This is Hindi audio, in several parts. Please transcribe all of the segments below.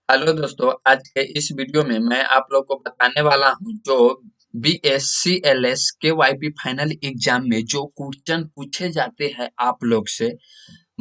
हेलो दोस्तों, आज के इस वीडियो में मैं आप लोग को बताने वाला हूँ जो BSCLS KYP फाइनल एग्जाम में जो क्वेश्चन पूछे जाते हैं आप लोग से।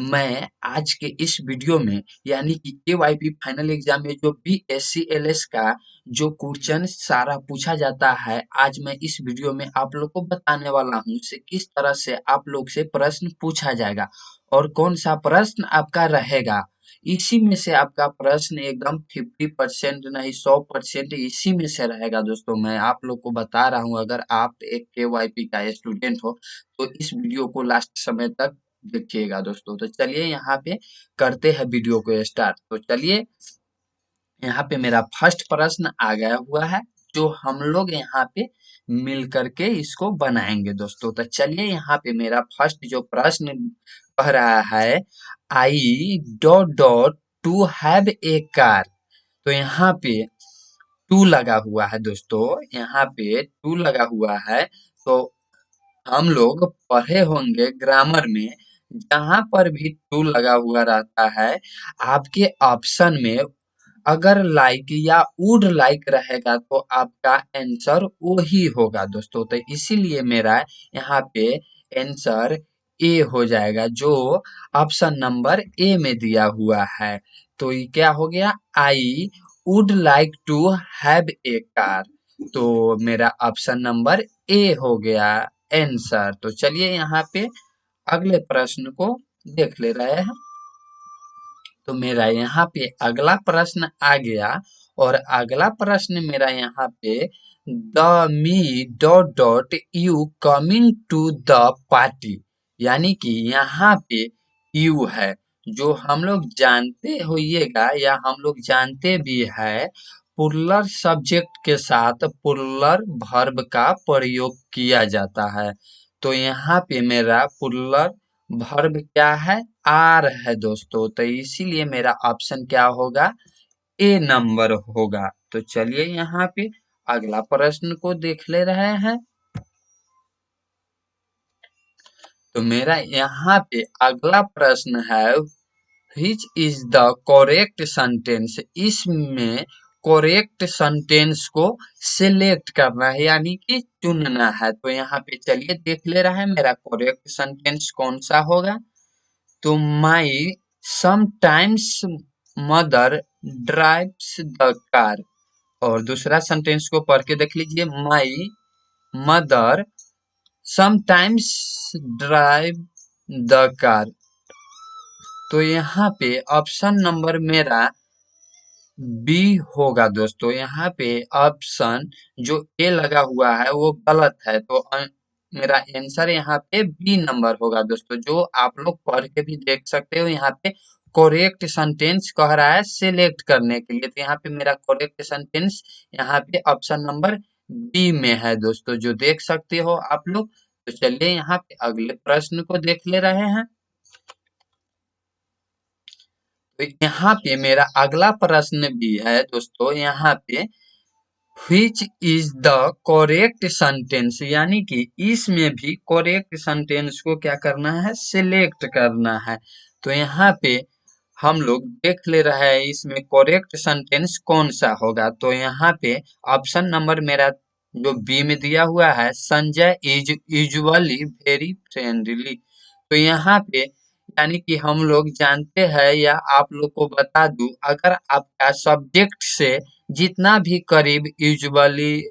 मैं आज के इस वीडियो में यानी कि KYP फाइनल एग्जाम में जो BSCLS का जो क्वेश्चन सारा पूछा जाता है, आज मैं इस वीडियो में आप लोग को बताने वाला हूँ से किस तरह से आप लोग से प्रश्न पूछा जाएगा और कौन सा प्रश्न आपका रहेगा। इसी में से आपका प्रश्न एकदम 50% नहीं 100% इसी में से रहेगा। दोस्तों, मैं आप लोग को बता रहा हूँ, अगर आप एक KYP का स्टूडेंट हो तो इस वीडियो को लास्ट समय तक देखिएगा। दोस्तों, तो चलिए यहाँ पे करते हैं वीडियो को स्टार्ट। तो चलिए यहाँ पे मेरा फर्स्ट प्रश्न आ गया हुआ है जो हम लोग यहाँ पे मिल करके इसको बनाएंगे। दोस्तों, तो चलिए यहाँ पे मेरा फर्स्ट जो प्रश्न कह रहा है, I dot dot to have a car. तो यहाँ पे टू लगा हुआ है। दोस्तों, यहाँ पे टू लगा हुआ है तो हम लोग पढ़े होंगे ग्रामर में, जहां पर भी टू लगा हुआ रहता है आपके ऑप्शन में अगर लाइक या वुड लाइक रहेगा तो आपका आंसर वही होगा। दोस्तों, तो इसीलिए मेरा यहाँ पे आंसर ए हो जाएगा जो ऑप्शन नंबर ए में दिया हुआ है। तो ये क्या हो गया, I would like to have a car. तो मेरा ऑप्शन नंबर ए हो गया आंसर। तो चलिए यहाँ पे अगले प्रश्न को देख ले रहे हैं। तो मेरा यहाँ पे अगला प्रश्न आ गया और अगला प्रश्न मेरा यहाँ पे, the me dot dot you coming to the party. यानी कि यहाँ पे यू है जो हम लोग जानते होइएगा या हम लोग जानते भी है, पुलर सब्जेक्ट के साथ पुलर वर्ब का प्रयोग किया जाता है। तो यहाँ पे मेरा पुलर वर्ब क्या है, आर है। दोस्तों, तो इसीलिए मेरा ऑप्शन क्या होगा, ए नंबर होगा। तो चलिए यहाँ पे अगला प्रश्न को देख ले रहे हैं। तो मेरा यहाँ पे अगला प्रश्न है, which is the correct sentence। इसमें करेक्ट सेंटेंस को सिलेक्ट करना है यानी कि चुनना है। तो यहाँ पे चलिए देख ले रहा है मेरा करेक्ट सेंटेंस कौन सा होगा। तो my sometimes mother drives the car. और दूसरा सेंटेंस को पढ़ के देख लीजिए, my mother sometimes drive the car. तो यहाँ पे ऑप्शन नंबर मेरा बी होगा। दोस्तों, यहाँ पे ऑप्शन जो ए लगा हुआ है वो गलत है। तो मेरा आंसर यहाँ पे बी नंबर होगा। दोस्तों, जो आप लोग पढ़ के भी देख सकते हो, यहाँ पे करेक्ट सेंटेंस कह रहा है सिलेक्ट करने के लिए। तो यहाँ पे मेरा करेक्ट सेंटेंस यहाँ पे ऑप्शन नंबर बी में है। दोस्तों, जो देख सकते हो आप लोग। तो चलिए यहाँ पे अगले प्रश्न को देख ले रहे हैं। तो यहाँ पे मेरा अगला प्रश्न भी है। दोस्तों, यहाँ पे which is the correct sentence, यानी कि इसमें भी करेक्ट सेंटेंस को क्या करना है, सिलेक्ट करना है। तो यहाँ पे हम लोग देख ले रहे हैं इसमें करेक्ट सेंटेंस कौन सा होगा। तो यहाँ पे ऑप्शन नंबर मेरा जो बी में दिया हुआ है, Sanjay is usually very friendly. तो यहाँ पे यानी कि हम लोग जानते हैं या आप लोग को बता दूं, अगर आपका सब्जेक्ट से जितना भी करीब यूजुअली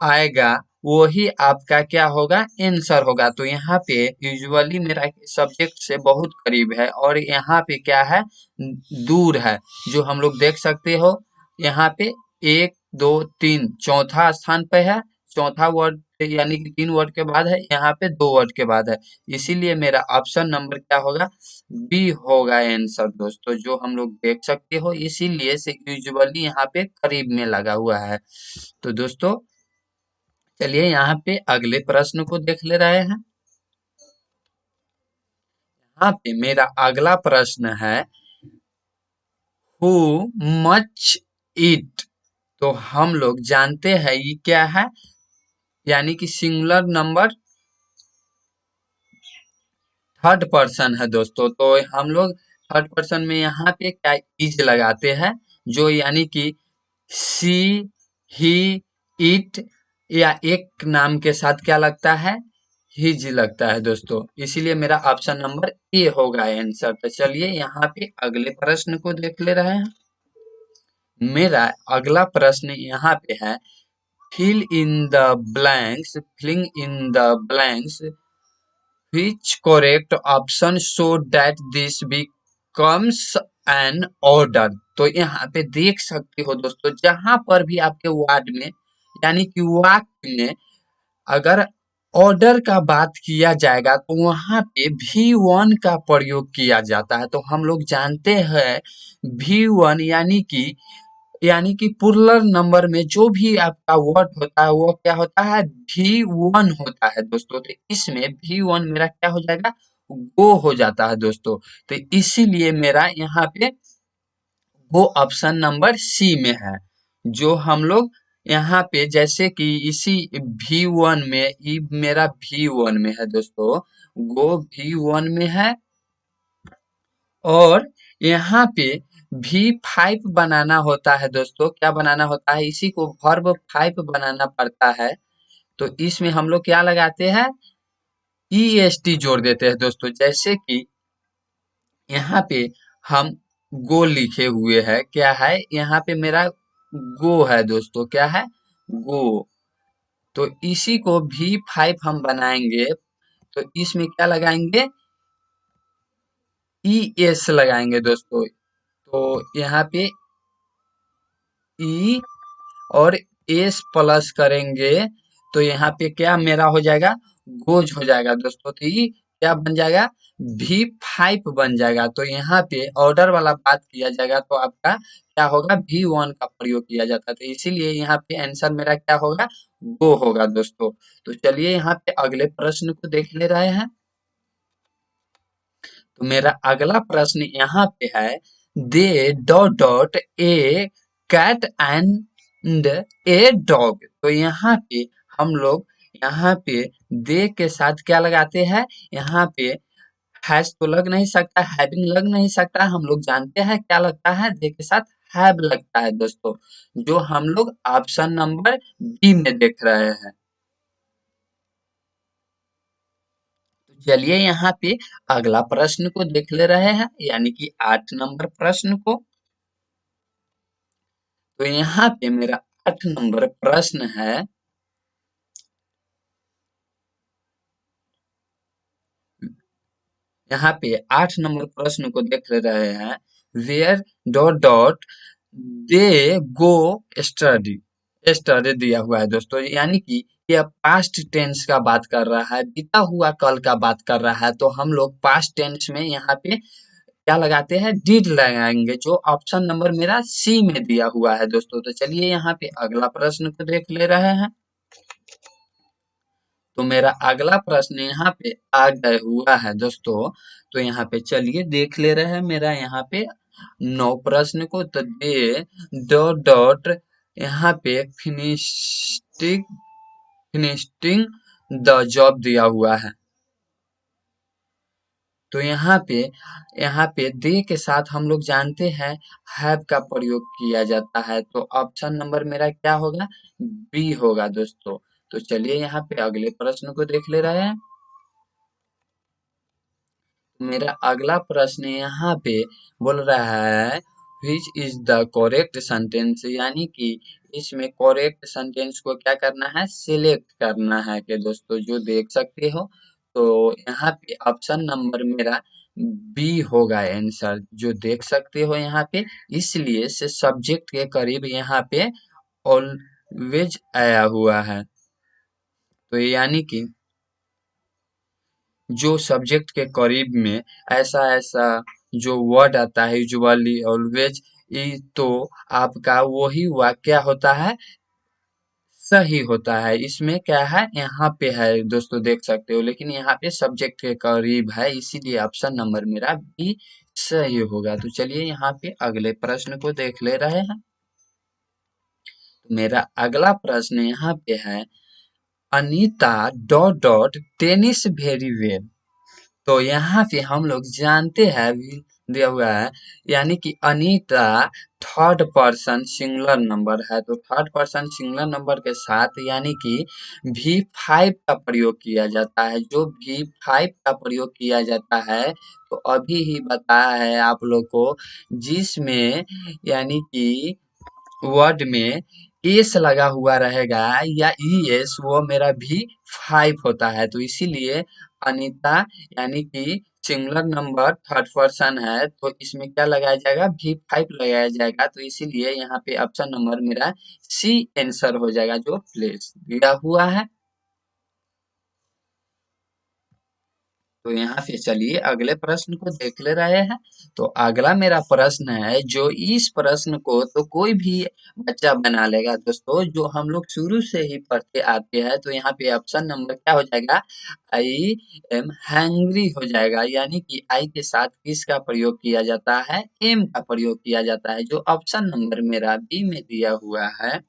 आएगा वही आपका क्या होगा, आंसर होगा। तो यहाँ पे यूजुअली मेरा सब्जेक्ट से बहुत करीब है और यहाँ पे क्या है, दूर है। जो हम लोग देख सकते हो यहाँ पे एक दो तीन चौथा स्थान पे है। चौथा वर्ड यानी कि तीन वर्ड के बाद है, यहाँ पे दो वर्ड के बाद है। इसीलिए मेरा ऑप्शन नंबर क्या होगा, बी होगा आंसर। दोस्तों, जो हम लोग देख सकते हो इसीलिए से यूजुअली यहाँ पे करीब में लगा हुआ है। तो दोस्तों, चलिए यहाँ पे अगले प्रश्न को देख ले रहे हैं। यहाँ पे मेरा अगला प्रश्न है, हु मच इट। तो हम लोग जानते हैं ये क्या है, यानी कि सिंगुलर नंबर थर्ड पर्सन है। दोस्तों, तो हम लोग थर्ड पर्सन में यहाँ पे क्या इज लगाते हैं, जो यानी कि सी, ही, इट या एक नाम के साथ क्या लगता है, हिज लगता है दोस्तों। इसीलिए मेरा ऑप्शन नंबर ए होगा आंसर। तो चलिए यहाँ पे अगले प्रश्न को देख ले रहे हैं। मेरा अगला प्रश्न यहाँ पे है, fill in the blanks, filling in the blanks, which correct option so that this becomes an order। तो यहाँ पे देख सकते हो दोस्तों, जहां पर भी आपके वर्ड में यानी कि वाक्य में अगर ऑर्डर का बात किया जाएगा तो वहां पे V1 का प्रयोग किया जाता है। तो हम लोग जानते हैं V1 यानी कि पुरलर नंबर में जो भी आपका वर्ड होता है वो क्या होता है, V1 होता है दोस्तों। तो इसमें V1 मेरा क्या हो जाएगा, गो हो जाता है दोस्तों। तो इसीलिए मेरा यहाँ पे वो ऑप्शन नंबर सी में है। जो हम लोग यहाँ पे जैसे कि इसी V1 में मेरा V1 में है दोस्तों, गो V1 में है। और यहाँ पे V5 बनाना होता है दोस्तों, क्या बनाना होता है, इसी को वर्ब 5 बनाना पड़ता है। तो इसमें हम लोग क्या लगाते हैं, EST जोड़ देते हैं दोस्तों। जैसे कि यहाँ पे हम गो लिखे हुए है, क्या है यहाँ पे मेरा गो है दोस्तों, क्या है, गो। तो इसी को V5 हम बनाएंगे, तो इसमें क्या लगाएंगे, ES लगाएंगे दोस्तों। तो यहाँ पे ई और एस प्लस करेंगे तो यहाँ पे क्या मेरा हो जाएगा, गोज हो जाएगा दोस्तों। तो ये क्या बन जाएगा, V5 बन जाएगा। तो यहाँ पे ऑर्डर वाला बात किया जाएगा तो आपका क्या होगा, V1 का प्रयोग किया जाता है। तो इसीलिए यहाँ पे आंसर मेरा क्या होगा, गो होगा दोस्तों। तो चलिए यहाँ पे अगले प्रश्न को देख ले रहे हैं। तो मेरा अगला प्रश्न यहाँ पे है, they dot dot a cat and a dog. तो यहाँ पे हम लोग यहाँ पे दे के साथ क्या लगाते हैं, यहाँ पे हैज तो लग नहीं सकता, हैविंग लग नहीं सकता, हम लोग जानते हैं क्या लगता है, दे के साथ हैव लगता है दोस्तों, जो हम लोग ऑप्शन नंबर बी में देख रहे हैं। चलिए यहाँ पे अगला प्रश्न को देख ले रहे हैं, यानी कि 8 नंबर प्रश्न को। तो यहाँ पे मेरा 8 नंबर प्रश्न है, यहाँ पे 8 नंबर प्रश्न को देख ले रहे हैं। Where dot dot they go study, study दिया हुआ है दोस्तों, यानी कि यह पास्ट टेंस का बात कर रहा है, बीता हुआ कल का बात कर रहा है। तो हम लोग पास्ट टेंस में यहाँ पे क्या लगाते हैं, डिड लगाएंगे, जो ऑप्शन नंबर मेरा सी में दिया हुआ है दोस्तों। तो चलिए यहाँ पे अगला प्रश्न को देख ले रहे हैं। तो मेरा अगला प्रश्न यहाँ पे आ गया हुआ है दोस्तों। तो यहाँ पे चलिए देख ले रहे हैं मेरा यहाँ पे 9 प्रश्न को। तो दे डॉट डॉट यहाँ पे फिनिशिंग द जॉब दिया हुआ है। तो यहाँ पे दे के साथ हम लोग जानते हैं हैव का प्रयोग किया जाता है। तो ऑप्शन नंबर मेरा क्या होगा, बी होगा दोस्तों। तो चलिए यहाँ पे अगले प्रश्न को देख ले रहे हैं। मेरा अगला प्रश्न यहाँ पे बोल रहा है, which is the correct sentence, यानी कि इसमें करेक्ट सेंटेंस को क्या करना है, सिलेक्ट करना है कि दोस्तों, जो देख सकते हो। तो यहाँ पे ऑप्शन नंबर मेरा बी होगा आंसर, जो देख सकते हो यहाँ पे। इसलिए से सब्जेक्ट के करीब यहाँ पे ऑलवेज आया हुआ है। तो यानी कि जो सब्जेक्ट के करीब में ऐसा ऐसा जो वर्ड आता है, यूजुअली, ऑलवेज, तो आपका वही वाक्य होता है, सही होता है। इसमें क्या है, यहाँ पे है दोस्तों, देख सकते हो, लेकिन यहाँ पे सब्जेक्ट के करीब है, इसीलिए ऑप्शन नंबर मेरा बी सही होगा। तो चलिए यहाँ पे अगले प्रश्न को देख ले रहे हैं। मेरा अगला प्रश्न यहाँ पे है, Anita dot dot tennis very well. तो यहाँ पे हम लोग जानते हैं दिया हुआ है, यानी कि Anita third person singular number है, तो थर्ड पर्सन सिंगुलर नंबर के साथ यानी कि V5 का प्रयोग किया जाता है। जो V5 का प्रयोग किया जाता है तो अभी ही बताया है आप लोग को, जिसमें यानी कि वर्ड में एस लगा हुआ रहेगा या ई एस, वो मेरा V5 होता है। तो इसीलिए अनीता यानी कि सिंगुलर नंबर थर्ड पर्सन है, तो इसमें क्या लगाया जाएगा, V5 लगाया जाएगा। तो इसीलिए यहाँ पे ऑप्शन नंबर मेरा सी आंसर हो जाएगा, जो प्लेस दिया हुआ है। तो यहाँ से चलिए अगले प्रश्न को देख ले रहे हैं। तो अगला मेरा प्रश्न है, जो इस प्रश्न को तो कोई भी बच्चा बना लेगा दोस्तों, जो हम लोग शुरू से ही पढ़ते आते हैं। तो यहाँ पे ऑप्शन नंबर क्या हो जाएगा, आई एम हैंग्री हो जाएगा, यानी कि आई के साथ किसका प्रयोग किया जाता है, एम का प्रयोग किया जाता है, जो ऑप्शन नंबर मेरा बी में दिया हुआ है।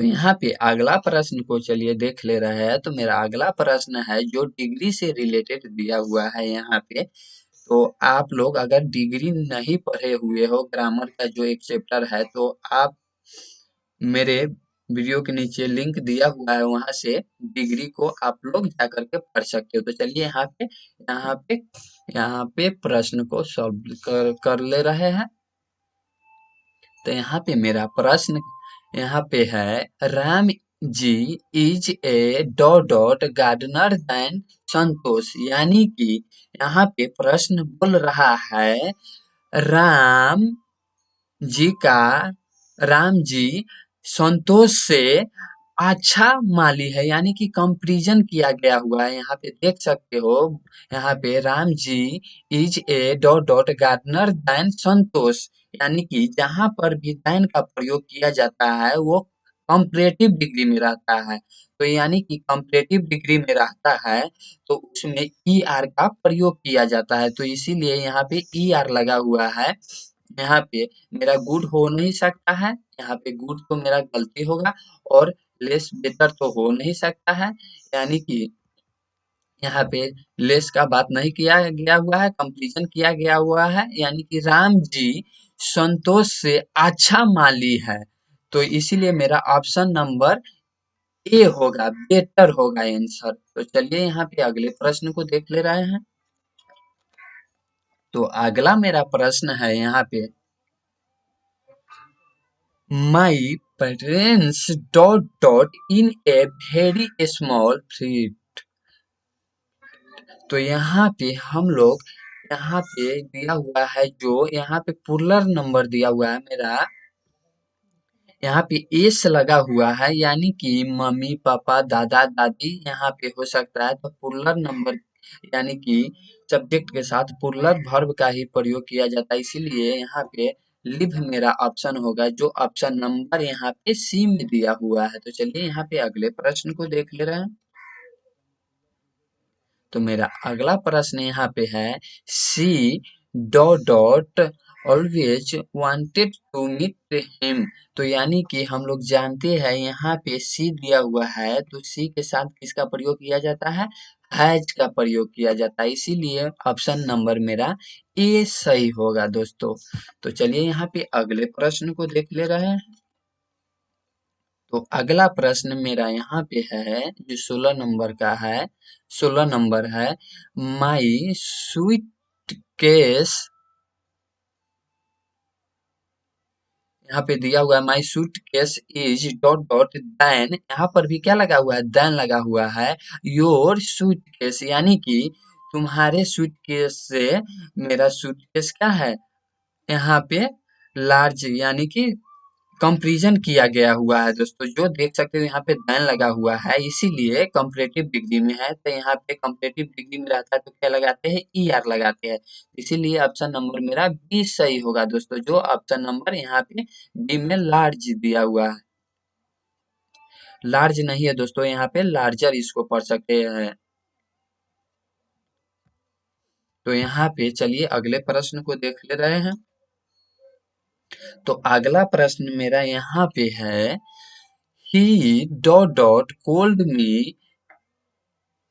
तो यहाँ पे अगला प्रश्न को चलिए देख ले रहे हैं। तो मेरा अगला प्रश्न है जो डिग्री से रिलेटेड दिया हुआ है यहाँ पे। तो आप लोग अगर डिग्री नहीं पढ़े हुए हो, ग्रामर का जो एक चैप्टर है, तो आप मेरे वीडियो के नीचे लिंक दिया हुआ है, वहां से डिग्री को आप लोग जा करके पढ़ सकते हो। तो चलिए यहाँ पे प्रश्न को सॉल्व कर ले रहे हैं। तो यहाँ पे मेरा प्रश्न यहाँ पे है, Ram ji is a dot dot gardener than Santosh, यानी कि यहाँ पे प्रश्न बोल रहा है, राम जी का राम जी संतोष से अच्छा माली है, यानी कि कंपैरिजन किया गया हुआ है। यहाँ पे देख सकते हो, यहाँ पे Ram ji is a dot dot gardener than Santosh, यानी कि जहाँ पर भी देन का प्रयोग किया जाता है वो कंपैरेटिव डिग्री में रहता है। तो यानी कि कंपैरेटिव डिग्री में रहता है तो उसमें ई आर का प्रयोग किया जाता है। तो इसीलिए यहाँ पे ई आर लगा हुआ है। यहाँ पे मेरा गुड हो नहीं सकता है, यहाँ पे गुड तो मेरा गलती होगा, और लेस बेहतर तो हो नहीं सकता है, यानी कि यहाँ पे लेस का बात नहीं किया गया हुआ है, कंपैरिजन किया गया हुआ है, यानी कि राम जी संतोष से अच्छा माली है। तो इसीलिए मेरा ऑप्शन नंबर ए होगा, बेटर होगा आंसर। तो चलिए यहाँ पे अगले प्रश्न को देख ले रहे हैं। तो अगला मेरा प्रश्न है यहाँ पे, My parents dot dot in a very small fleet। तो यहाँ पे हम लोग यहाँ पे दिया हुआ है, जो यहाँ पे पुरलर नंबर दिया हुआ है मेरा, यहाँ पे एस लगा हुआ है, यानी कि मम्मी पापा दादा दादी यहाँ पे हो सकता है। तो पुरलर नंबर यानी कि सब्जेक्ट के साथ पुरलर वर्ब का ही प्रयोग किया जाता है, इसीलिए यहाँ पे लिव मेरा ऑप्शन होगा, जो ऑप्शन नंबर यहाँ पे सी में दिया हुआ है। तो चलिए यहाँ पे अगले प्रश्न को देख ले रहे हैं। तो मेरा अगला प्रश्न यहाँ पे है, see dot dot always wanted to meet him. तो यानी कि हम लोग जानते हैं यहाँ पे सी दिया हुआ है, तो सी के साथ किसका प्रयोग किया जाता है, हैज का प्रयोग किया जाता है, इसीलिए ऑप्शन नंबर मेरा ए सही होगा दोस्तों। तो चलिए यहाँ पे अगले प्रश्न को देख ले रहे हैं। तो अगला प्रश्न मेरा यहाँ पे है, जो 16 नंबर का है, 16 नंबर है, माई स्वीट केस, यहाँ पे दिया हुआ है, my suitcase is dot dot than, यहाँ पर भी क्या लगा हुआ है, देन लगा हुआ है, योर सूट केस, यानी कि तुम्हारे सूट केस से मेरा सूट केस क्या है, यहाँ पे लार्ज, यानी कि कंपैरिजन किया गया हुआ है दोस्तों, जो देख सकते हो यहाँ पे देन लगा हुआ है, इसीलिए कंपैरेटिव डिग्री में है। तो यहाँ पे कंपैरेटिव डिग्री में रहता है तो क्या लगाते हैं, ई आर लगाते हैं, इसीलिए ऑप्शन नंबर मेरा बी सही होगा दोस्तों, जो ऑप्शन नंबर यहाँ पे बी में लार्ज दिया हुआ है। लार्ज नहीं है दोस्तों, यहाँ पे लार्जर इसको पढ़ सकते हैं। तो यहाँ पे चलिए अगले प्रश्न को देख ले रहे हैं। तो अगला प्रश्न मेरा यहाँ पे है, he dot dot called me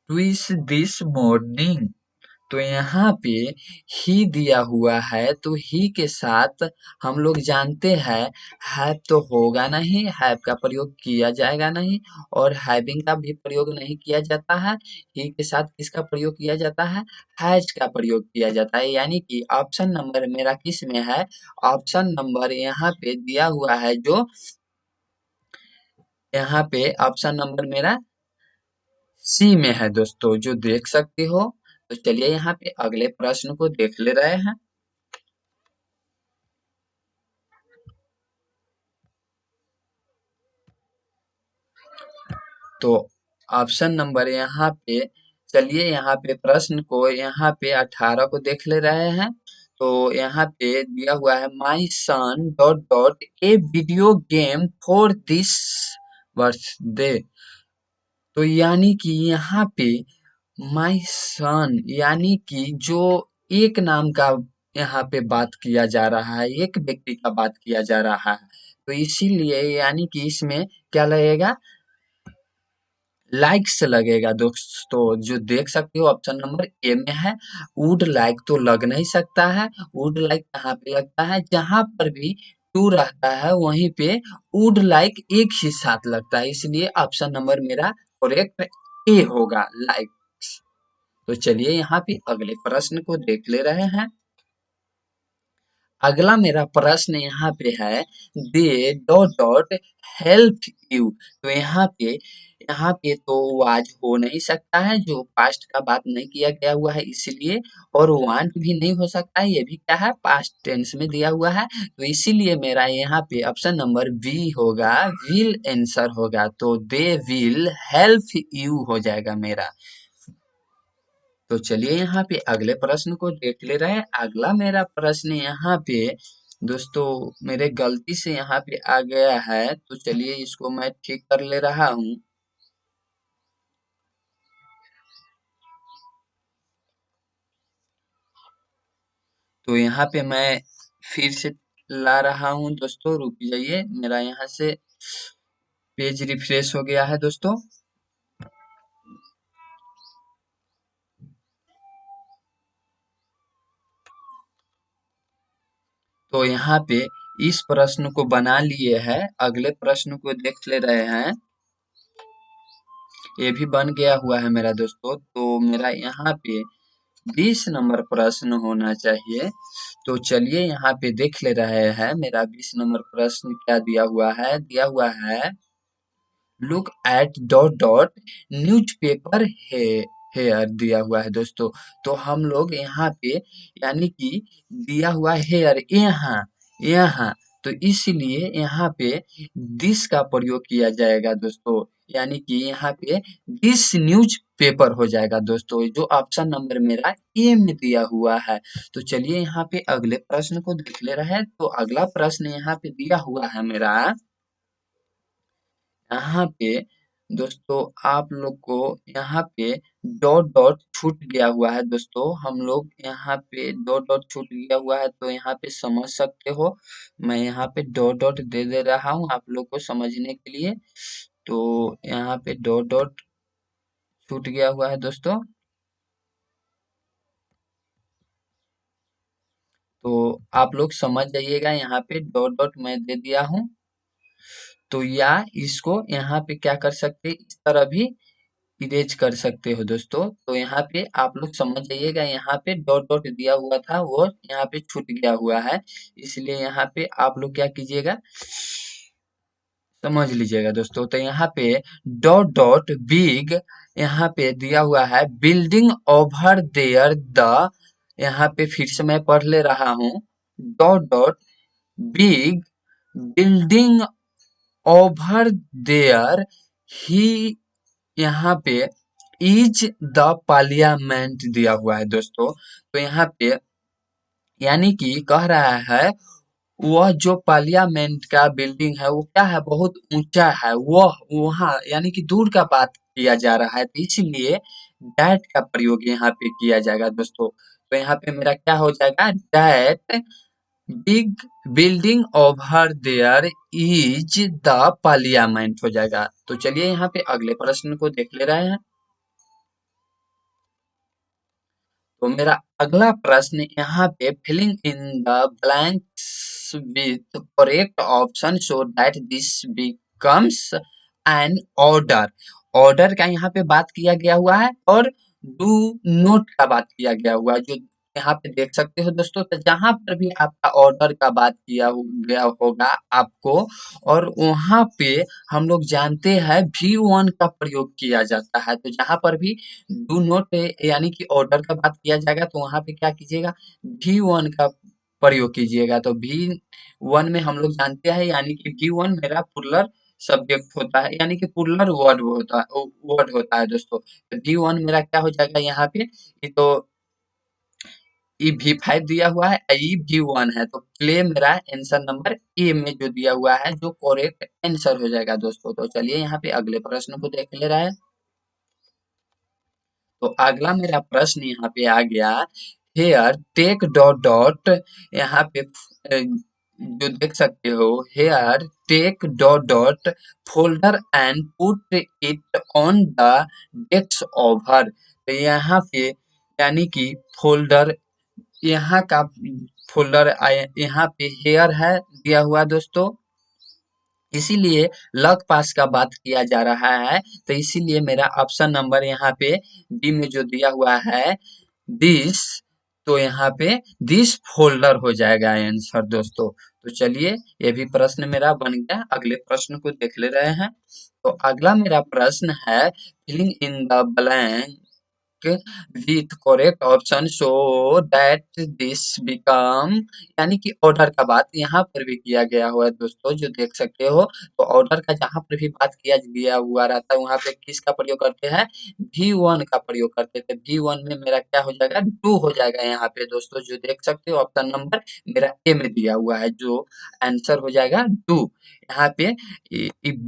twice this morning. तो यहाँ पे ही दिया हुआ है, तो ही के साथ हम लोग जानते हैं हैव तो होगा नहीं, हैव का प्रयोग किया जाएगा नहीं, और हैविंग का भी प्रयोग नहीं किया जाता है। ही के साथ किसका प्रयोग किया जाता है? हैज का प्रयोग किया जाता है। यानी कि ऑप्शन नंबर मेरा किस में है? ऑप्शन नंबर यहाँ पे दिया हुआ है, जो यहाँ पे ऑप्शन नंबर मेरा सी में है दोस्तों, जो देख सकते हो। तो चलिए यहाँ पे अगले प्रश्न को देख ले रहे हैं। तो ऑप्शन नंबर यहाँ पे, चलिए यहाँ पे प्रश्न को यहाँ पे 18 को देख ले रहे हैं। तो यहाँ पे दिया हुआ है my son dot dot a video game for this birthday. तो यानी कि यहाँ पे माई सन यानी कि जो एक नाम का यहाँ पे बात किया जा रहा है, एक व्यक्ति का बात किया जा रहा है, तो इसीलिए यानी कि इसमें क्या लगेगा? लाइक्स लगेगा दोस्तों, जो देख सकते हो ऑप्शन नंबर ए में है। वुड लाइक तो लग नहीं सकता है। वुड लाइक कहाँ पे लगता है? जहां पर भी टू रहता है वहीं पे वुड लाइक एक ही साथ लगता है, इसलिए ऑप्शन नंबर मेरा करेक्ट ए होगा, लाइक्स। तो चलिए यहाँ पे अगले प्रश्न को देख ले रहे हैं। अगला मेरा प्रश्न यहाँ पे है, they dot dot help you. तो यहाँ पे तो वाज हो नहीं सकता है, जो पास्ट का बात नहीं किया गया हुआ है इसलिए, और वांट भी नहीं हो सकता है, ये भी क्या है? पास्ट टेंस में दिया हुआ है। तो इसीलिए मेरा यहाँ पे ऑप्शन नंबर बी होगा, विल आंसर होगा। तो दे विल हेल्प यू हो जाएगा मेरा। तो चलिए यहाँ पे अगले प्रश्न को देख ले रहे हैं। अगला मेरा प्रश्न यहाँ पे दोस्तों मेरे गलती से यहाँ पे आ गया है, तो चलिए इसको मैं ठीक कर ले रहा हूँ। तो यहाँ पे मैं फिर से ला रहा हूँ दोस्तों, रुक जाइए, मेरा यहाँ से पेज रिफ्रेश हो गया है दोस्तों। तो यहाँ पे इस प्रश्न को बना लिए है, अगले प्रश्न को देख ले रहे हैं। ये भी बन गया हुआ है मेरा दोस्तों। तो मेरा यहाँ पे 20 नंबर प्रश्न होना चाहिए। तो चलिए यहाँ पे देख ले रहे हैं, मेरा 20 नंबर प्रश्न क्या दिया हुआ है? दिया हुआ है look at dot dot newspaper है हेयर दिया हुआ है दोस्तों। तो हम लोग यहाँ पे यानी कि दिया हुआ हेयर यहाँ यहाँ, तो इसलिए यहाँ पे दिस का प्रयोग किया जाएगा दोस्तों। यानी कि यहाँ पे दिस न्यूज पेपर हो जाएगा दोस्तों, जो ऑप्शन नंबर मेरा ए में दिया हुआ है। तो चलिए यहाँ पे अगले प्रश्न को देख ले रहे हैं। तो अगला प्रश्न यहाँ पे दिया हुआ है मेरा, यहाँ पे दोस्तों आप लोग को यहाँ पे डॉट डॉट छूट गया हुआ है दोस्तों। हम लोग यहाँ पे डॉट डॉट छूट गया हुआ है, तो यहाँ पे समझ सकते हो, मैं यहाँ पे डॉट डॉट दे दे रहा हूँ आप लोग को समझने के लिए। तो यहाँ पे डॉट डॉट छूट गया हुआ है दोस्तों। तो आप लोग समझ जाइएगा, यहाँ पे डॉट डॉट मैं दे दिया हूँ। तो या इसको यहाँ पे क्या कर सकते, इस तरह भी इरेज कर सकते हो दोस्तों। तो यहाँ पे आप लोग समझ जाइएगा, यहाँ पे डॉट डॉट दिया हुआ था वो यहाँ पे छूट गया हुआ है, इसलिए यहाँ पे आप लोग क्या कीजिएगा, समझ लीजिएगा दोस्तों। तो यहाँ पे डॉट डॉट बिग यहाँ पे दिया हुआ है बिल्डिंग ओवर देयर द, यहाँ पे फिर से मैं पढ़ ले रहा हूँ, dot dot big building over there ही, यहाँ पे इज द पार्लियामेंट दिया हुआ है दोस्तों। तो यहाँ पे यानी कि कह रहा है वह जो पार्लियामेंट का बिल्डिंग है वो क्या है, बहुत ऊंचा है, वह वहाँ यानी कि दूर का बात किया जा रहा है, तो इसलिए डैट का प्रयोग यहाँ पे किया जाएगा दोस्तों। तो यहाँ पे मेरा क्या हो जाएगा, that big building over there is the parliament हो जाएगा। तो चलिए यहाँ पे अगले प्रश्न को देख ले रहे हैं। तो मेरा अगला प्रश्न यहाँ पे filling in the blanks with correct option so that this becomes an order. Order का यहाँ पे बात किया गया हुआ है और डू नोट का बात किया गया हुआ है, जो यहाँ पे देख सकते हो दोस्तों। तो जहां पर भी आपका ऑर्डर का बात गया होगा आपको, और वहां पे हम लोग जानते हैं V1 का प्रयोग किया जाता है। तो जहां पर भी डू नोट यानी कि ऑर्डर का बात किया जाएगा तो वहां पे क्या कीजिएगा, V1 का प्रयोग कीजिएगा। तो V1 में हम लोग जानते हैं यानी कि V1 मेरा प्लुरल सब्जेक्ट होता है, यानी कि प्लुरल वर्ड होता है दोस्तों। तो V1 मेरा क्या हो जाएगा यहाँ पे, ये तो ई V5 दिया हुआ है, ई V1 है, तो प्ले मेरा आंसर नंबर ए में जो दिया हुआ है जो करेक्ट आंसर हो जाएगा दोस्तों। तो चलिए यहाँ पे अगले प्रश्न को देख ले रहा है। तो अगला मेरा प्रश्न यहाँ पे आ गया, हेयर टेक डॉट डॉट, यहाँ पे जो देख सकते हो, here take dot dot folder and put it on the desk over. तो यहाँ पे यानी कि फोल्डर, यहाँ का फोल्डर यहाँ पे हेयर है दिया हुआ दोस्तों, इसीलिए लग पास का बात किया जा रहा है। तो इसीलिए मेरा ऑप्शन नंबर यहाँ पे बी में जो दिया हुआ है दिस, तो यहाँ पे दिस फोल्डर हो जाएगा आंसर दोस्तों। तो चलिए ये भी प्रश्न मेरा बन गया। अगले प्रश्न को देख ले रहे हैं। तो अगला मेरा प्रश्न है filling in the blank with correct option so that this become, यानी कि ऑर्डर का बात यहाँ पर भी किया गया हुआ है दोस्तों, जो देख सकते हो। तो ऑर्डर का जहाँ पर भी बात किया गया हुआ रहता है वहाँ पे किसका प्रयोग करते हैं, V1 का प्रयोग करते थे। V1 में मेरा क्या हो जाएगा, डू हो जाएगा यहाँ पे दोस्तों, जो देख सकते हो ऑप्शन नंबर मेरा ए में दिया हुआ है, जो आंसर हो जाएगा डू। यहाँ पे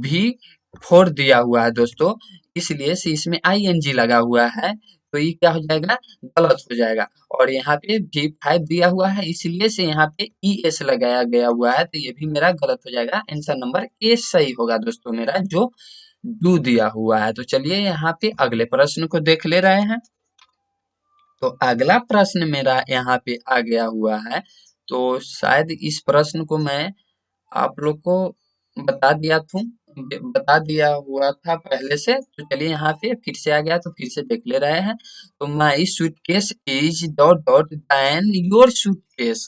V4 दिया हुआ है दोस्तों, इसलिए से इसमें ING लगा हुआ है, तो ये क्या हो जाएगा, गलत हो जाएगा। और यहाँ पे V5 दिया हुआ है, इसलिए से यहाँ पे ES लगाया गया हुआ है, तो ये भी मेरा गलत हो जाएगा। आंसर नंबर ए सही होगा दोस्तों मेरा, जो डू दिया हुआ है। तो चलिए यहाँ पे अगले प्रश्न को देख ले रहे हैं। तो अगला प्रश्न मेरा यहाँ पे आ गया हुआ है। तो शायद इस प्रश्न को मैं आप लोग को बता दिया थूं बता दिया हुआ था पहले से। तो चलिए यहाँ पे फिर से आ गया, तो फिर से देख ले रहे हैं। तो my suitcase is dot dot than your suitcase,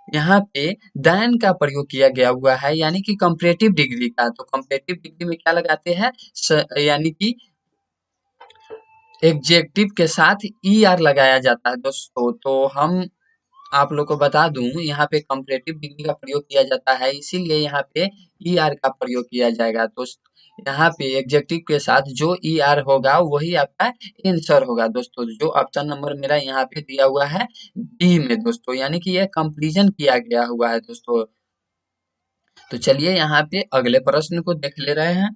यहाँ पे देन का प्रयोग किया गया हुआ है, यानी कि कंपैरेटिव डिग्री का। तो कंपैरेटिव डिग्री में क्या लगाते हैं, यानी कि एडजेक्टिव के साथ ER लगाया जाता है दोस्तों। तो हम आप लोग को बता दूं, यहाँ पे कंपैरेटिव डिग्री का प्रयोग किया जाता है, इसीलिए यहाँ पे ER का प्रयोग किया जाएगा। तो यहाँ पे एडजेक्टिव के साथ जो ER होगा वही आपका आंसर होगा दोस्तों, जो ऑप्शन नंबर मेरा यहाँ पे दिया हुआ है बी में दोस्तों, यानी कि यह कंपैरिजन किया गया हुआ है दोस्तों। तो चलिए यहाँ पे अगले प्रश्न को देख ले रहे हैं।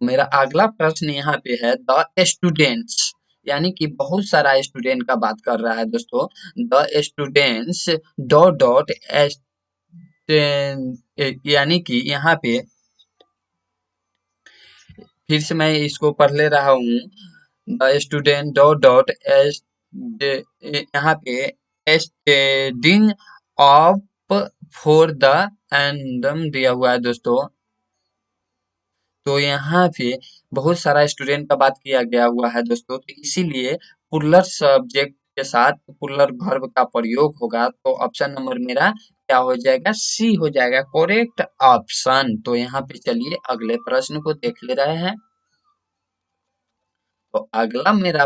मेरा अगला प्रश्न यहाँ पे है द स्टूडेंट्स, यानी कि बहुत सारा स्टूडेंट का बात कर रहा है दोस्तों। द स्टूडेंट्स डॉट डॉट यानी कि यहाँ पे फिर से मैं इसको पढ़ ले रहा हूँ। The student dot dot S, यहाँ पे स्टडिंग ऑफ फॉर द एंडम दिया हुआ है दोस्तों। तो यहाँ पे बहुत सारा स्टूडेंट का बात किया गया हुआ है दोस्तों, तो इसीलिए पुलर सब्जेक्ट के साथ पुलर वर्ब का प्रयोग होगा। तो ऑप्शन नंबर मेरा क्या हो जाएगा, सी हो जाएगा करेक्ट ऑप्शन। तो यहाँ पे चलिए अगले प्रश्न को देख ले रहे हैं। तो अगला मेरा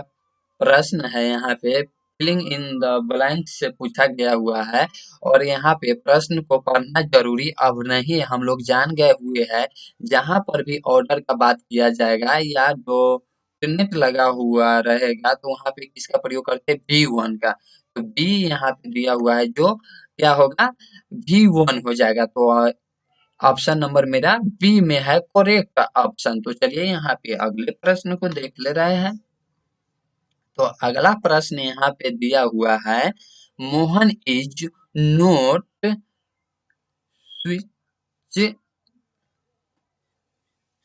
प्रश्न है यहाँ पे फिलिंग इन द ब्लैंक से पूछा गया हुआ है, और यहाँ पे प्रश्न को पढ़ना जरूरी अब नहीं, हम लोग जान गए हुए हैं। जहां पर भी ऑर्डर का बात किया जाएगा या जो टिनेट लगा हुआ रहेगा तो वहां पे किसका प्रयोग करते हैं, V1 का। तो बी यहाँ पे दिया हुआ है, जो क्या होगा, V1 हो जाएगा। तो ऑप्शन नंबर मेरा बी में है करेक्ट ऑप्शन। तो चलिए यहाँ पे अगले प्रश्न को देख ले रहे हैं। तो अगला प्रश्न यहाँ पे दिया हुआ है, Mohan is note switch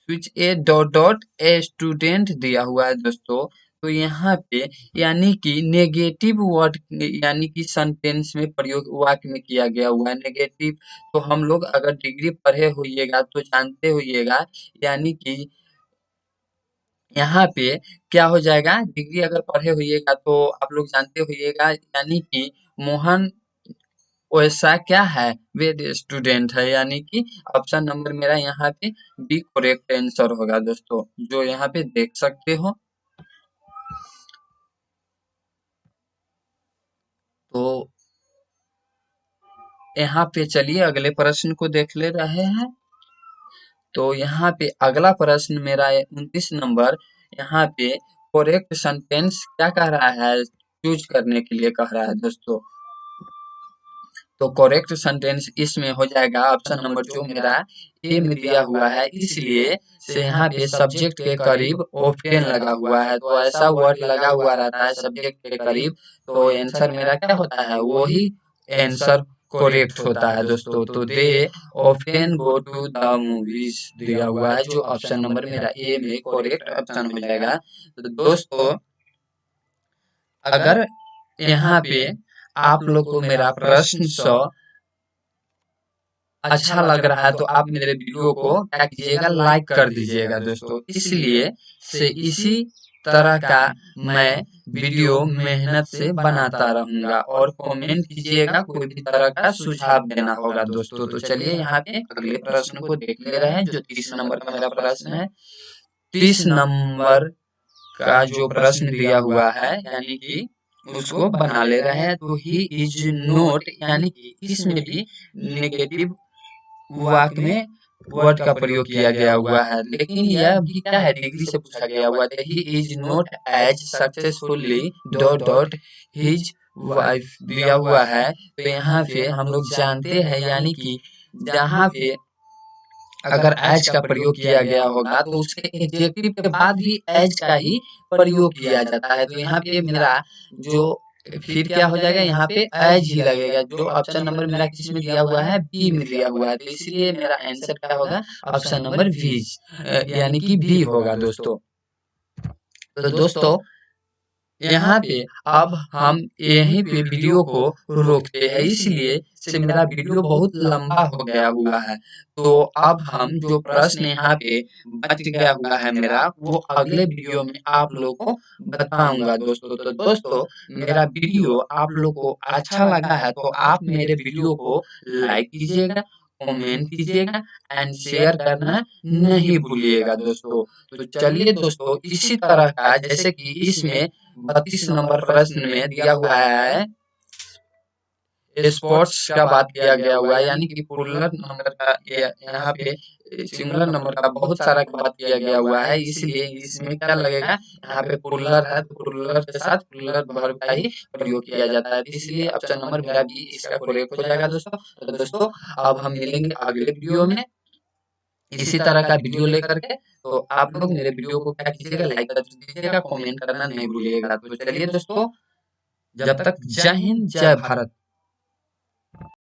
switch A dot dot a student दिया हुआ है दोस्तों। तो यहाँ पे यानी कि नेगेटिव वर्ड यानी कि सेंटेंस में प्रयोग वाक्य में किया गया हुआ है नेगेटिव। तो हम लोग अगर डिग्री पढ़े होइएगा तो जानते होइएगा, यानी कि यहाँ पे क्या हो जाएगा, डिग्री अगर पढ़े होइएगा तो आप लोग जानते होइएगा, यानी कि मोहन वैसा क्या है, वेद स्टूडेंट है, यानी कि ऑप्शन नंबर मेरा यहाँ पे बी करेक्ट आंसर होगा दोस्तों, जो यहाँ पे देख सकते हो। तो यहाँ पे चलिए अगले प्रश्न को देख ले रहे हैं। तो यहाँ पे अगला प्रश्न मेरा 29 नंबर, यहाँ पे करेक्ट सेंटेंस क्या कह रहा है, चूज करने के लिए कह रहा है दोस्तों। तो करेक्ट सेंटेंस इसमें हो जाएगा ऑप्शन नंबर जो मेरा ए में दिया हुआ है, इसलिए से यहाँ पे सब्जेक्ट के करीब ऑप्टेन लगा हुआ है, तो ऐसा वर्ड लगा हुआ रहता है सब्जेक्ट के करीब, तो आंसर मेरा क्या होता है, वही आंसर करेक्ट होता है दोस्तों। तो they often go to the movies दिया हुआ है, जो ऑप्शन नंबर मेरा ए में करेक्ट ऑप्शन हो जाएगा। तो दोस्तों अगर यहाँ पे आप लोग को मेरा प्रश्न अच्छा लग रहा है तो आप मेरे वीडियो को क्या कीजिएगा, लाइक कर दीजिएगा दोस्तों। इसलिए से इसी तरह का मैं वीडियो मेहनत से बनाता रहूंगा, और कमेंट कीजिएगा, कोई भी तरह का सुझाव देना होगा दोस्तों। तो चलिए यहाँ पे अगले प्रश्न को देख ले रहे हैं, जो 30 नंबर का मेरा प्रश्न है। 30 नंबर का जो प्रश्न दिया हुआ है, यानी कि उसको बना ले रहे हैं। तो ही इज नोट, यानी कि इसमें भी नेगेटिव वाक्य में वर्ड का प्रयोग किया गया हुआ है, लेकिन यह भी क्या है, डिग्री से पूछा गया हुआ है। He is not as successfully dot dot his wife दिया हुआ है। तो यहाँ पे हम लोग जानते हैं, यानी कि जहाँ पे अगर एज का प्रयोग किया गया होगा तो उसके एडजेक्टिव के बाद भी एज का ही प्रयोग किया जाता है। तो यहाँ पे मेरा जो फिर क्या हो जाएगा, यहाँ पे एज ही लगेगा, जो ऑप्शन नंबर मेरा किस में दिया हुआ है, बी में दिया हुआ है। तो इसलिए मेरा आंसर क्या होगा, ऑप्शन नंबर बी, यानी कि बी होगा दोस्तों। तो दोस्तों यहाँ पे अब हम यहीं पे वीडियो को रोकते हैं, इसलिए से मेरा वीडियो बहुत लंबा हो गया हुआ है। तो अब हम जो प्रश्न यहाँ पे बच गया हुआ है मेरा, वो अगले वीडियो में आप लोगों को बताऊंगा दोस्तों। तो दोस्तों मेरा वीडियो आप लोगों को अच्छा लगा है तो आप मेरे वीडियो को लाइक कीजिएगा, कमेंट कीजिएगा एंड शेयर करना नहीं भूलिएगा दोस्तों। तो चलिए दोस्तों, इसी तरह का जैसे कि इसमें 32 नंबर प्रश्न में दिया हुआ है स्पोर्ट्स का बात किया गया हुआ है, यानी कि प्लूरल नंबर का यहाँ पे सिंगुलर नंबर का बहुत सारा का बात किया गया हुआ है, इसलिए इसमें क्या लगेगा, यहाँ पे प्लूरल है तो प्लूरल के साथ प्लूरल वर्ब का ही प्रयोग किया जाता है, इसलिए ऑप्शन नंबर मेरा बी इसका करेक्ट हो जाएगा दोस्तों। तो दोस्तों अब हम मिलेंगे अगले वीडियो में इसी तरह का वीडियो लेकर के। तो आप लोग मेरे वीडियो को क्या कीजिएगा, लाइक कर दीजिएगा, कमेंट करना नहीं भूलिएगा। तो चलिए दोस्तों, जब तक जय हिंद जय भारत।